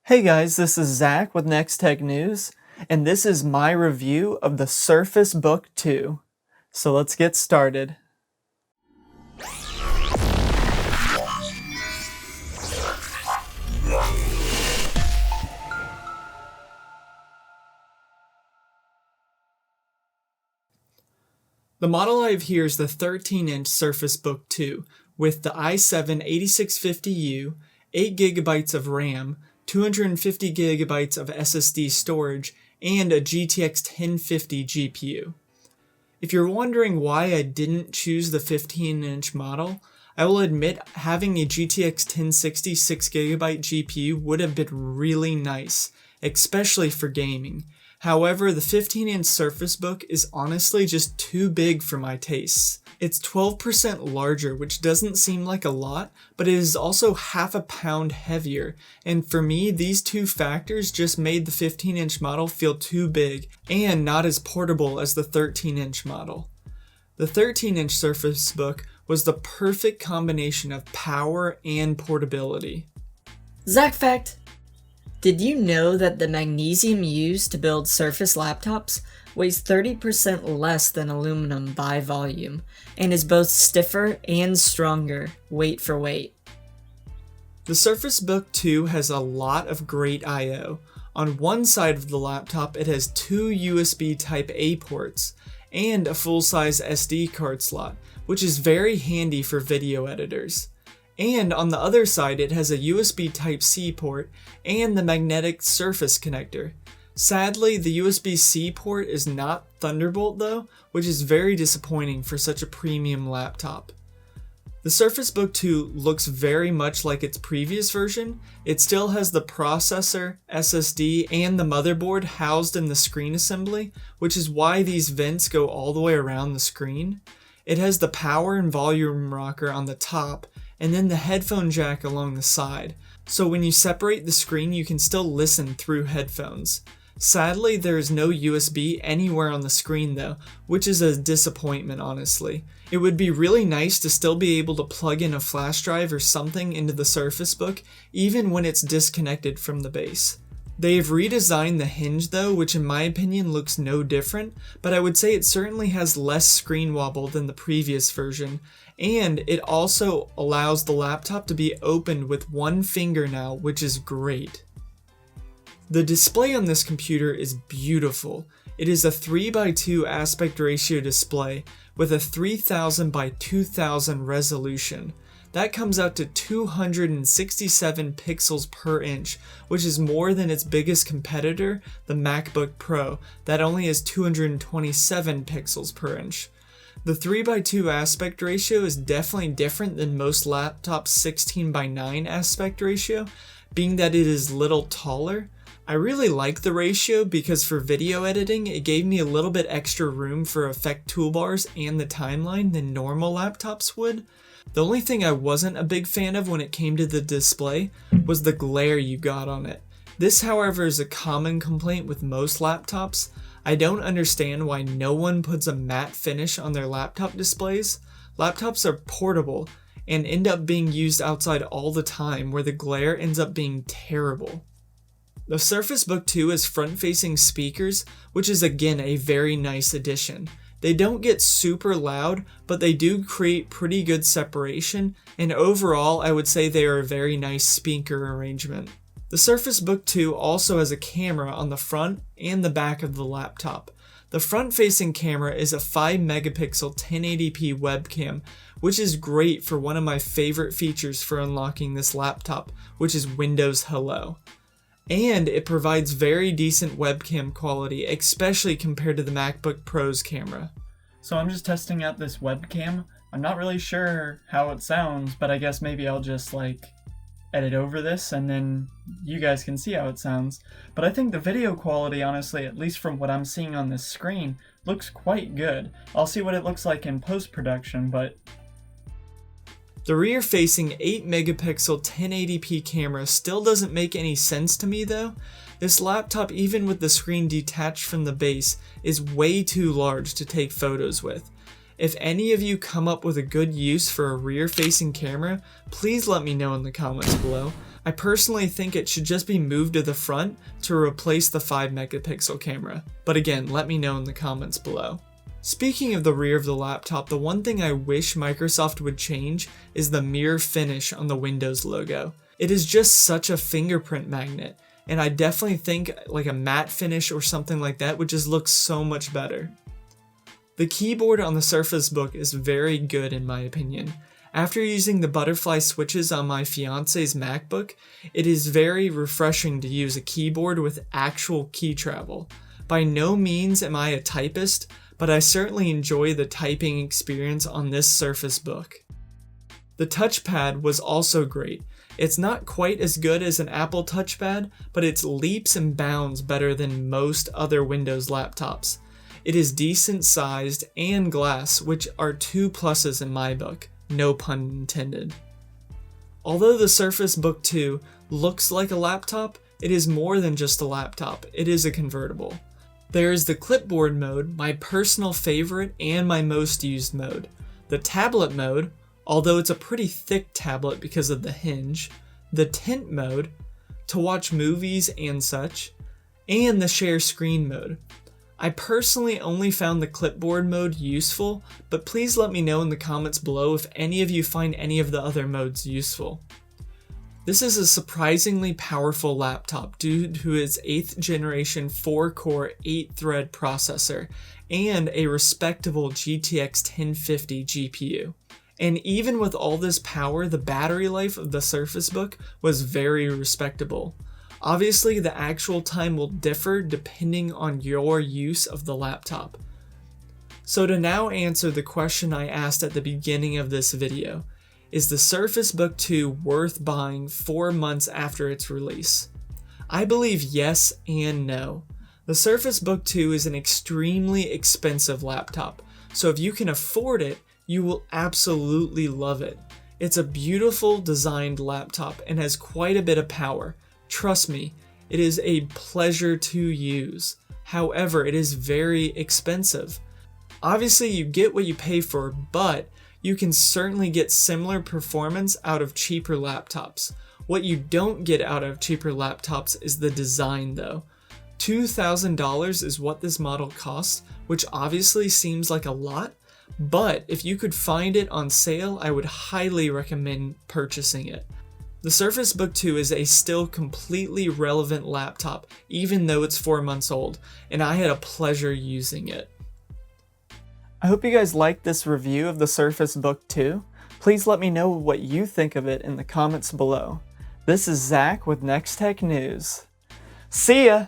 Hey guys, this is Zach with Next Tech News, and this is my review of the Surface Book 2. So let's get started. The model I have here is the 13-inch Surface Book 2 with the i7-8650U, 8GB of RAM, 250GB of SSD storage, and a GTX 1050 GPU. If you're wondering why I didn't choose the 15-inch model, I will admit having a GTX 1060 6GB GPU would have been really nice, especially for gaming. However, the 15-inch Surface Book is honestly just too big for my tastes. It's 12% larger, which doesn't seem like a lot, but it is also half a pound heavier, and for me, these two factors just made the 15-inch model feel too big and not as portable as the 13-inch model. The 13-inch Surface Book was the perfect combination of power and portability. Zach fact! Did you know that the magnesium used to build Surface laptops weighs 30% less than aluminum by volume, and is both stiffer and stronger weight for weight? The Surface Book 2 has a lot of great I/O. On one side of the laptop it has two USB Type-A ports, and a full-size SD card slot, which is very handy for video editors. And on the other side it has a USB Type-C port and the magnetic Surface connector. Sadly, the USB-C port is not Thunderbolt though, which is very disappointing for such a premium laptop. The Surface Book 2 looks very much like its previous version. It still has the processor, SSD, and the motherboard housed in the screen assembly, which is why these vents go all the way around the screen. It has the power and volume rocker on the top, and then the headphone jack along the side, so when you separate the screen you can still listen through headphones. Sadly, there is no USB anywhere on the screen though, which is a disappointment honestly. It would be really nice to still be able to plug in a flash drive or something into the Surface Book, even when it's disconnected from the base. They have redesigned the hinge though, which in my opinion looks no different, but I would say it certainly has less screen wobble than the previous version, and it also allows the laptop to be opened with one finger now, which is great. The display on this computer is beautiful. It is a 3:2 aspect ratio display with a 3000 by 2000 resolution. That comes out to 267 pixels per inch, which is more than its biggest competitor, the MacBook Pro, that only has 227 pixels per inch. The 3:2 aspect ratio is definitely different than most laptops' 16:9 aspect ratio, being that it is a little taller. I really like the ratio because for video editing, it gave me a little bit extra room for effect toolbars and the timeline than normal laptops would. The only thing I wasn't a big fan of when it came to the display was the glare you got on it. This, however, is a common complaint with most laptops. I don't understand why no one puts a matte finish on their laptop displays. Laptops are portable and end up being used outside all the time, where the glare ends up being terrible. The Surface Book 2 has front-facing speakers, which is again a very nice addition. They don't get super loud, but they do create pretty good separation, and overall I would say they are a very nice speaker arrangement. The Surface Book 2 also has a camera on the front and the back of the laptop. The front-facing camera is a 5 megapixel 1080p webcam, which is great for one of my favorite features for unlocking this laptop, which is Windows Hello. And it provides very decent webcam quality, especially compared to the MacBook Pro's camera. So I'm just testing out this webcam. I'm not really sure how it sounds, but I guess maybe I'll just edit over this and then you guys can see how it sounds. But I think the video quality, honestly, at least from what I'm seeing on this screen, looks quite good. I'll see what it looks like in post-production, but the rear-facing 8 megapixel 1080p camera still doesn't make any sense to me though. This laptop, even with the screen detached from the base, is way too large to take photos with. If any of you come up with a good use for a rear-facing camera, please let me know in the comments below. I personally think it should just be moved to the front to replace the 5 megapixel camera, but again, let me know in the comments below. Speaking of the rear of the laptop, the one thing I wish Microsoft would change is the mirror finish on the Windows logo. It is just such a fingerprint magnet, and I definitely think like a matte finish or something like that would just look so much better. The keyboard on the Surface Book is very good in my opinion. After using the butterfly switches on my fiance's MacBook, it is very refreshing to use a keyboard with actual key travel. By no means am I a typist, but I certainly enjoy the typing experience on this Surface Book. The touchpad was also great. It's not quite as good as an Apple touchpad, but it's leaps and bounds better than most other Windows laptops. It is decent sized and glass, which are 2 pluses in my book. No pun intended. Although the Surface Book 2 looks like a laptop, it is more than just a laptop, it is a convertible. There is the clipboard mode, my personal favorite and my most used mode. The tablet mode, although it's a pretty thick tablet because of the hinge. The tint mode, to watch movies and such. And the share screen mode. I personally only found the clipboard mode useful, but please let me know in the comments below if any of you find any of the other modes useful. This is a surprisingly powerful laptop due to its 8th generation 4-core 8-thread processor and a respectable GTX 1050 GPU. And even with all this power, the battery life of the Surface Book was very respectable. Obviously, the actual time will differ depending on your use of the laptop. So to now answer the question I asked at the beginning of this video, is the Surface Book 2 worth buying 4 months after its release? I believe yes and no. The Surface Book 2 is an extremely expensive laptop, so if you can afford it, you will absolutely love it. It's a beautiful designed laptop and has quite a bit of power. Trust me, it is a pleasure to use. However, it is very expensive. Obviously, you get what you pay for, but you can certainly get similar performance out of cheaper laptops. What you don't get out of cheaper laptops is the design though. $2,000 is what this model costs, which obviously seems like a lot, but if you could find it on sale, I would highly recommend purchasing it. The Surface Book 2 is a still completely relevant laptop, even though it's 4 months old, and I had a pleasure using it. I hope you guys liked this review of the Surface Book 2. Please let me know what you think of it in the comments below. This is Zach with Next Tech News. See ya!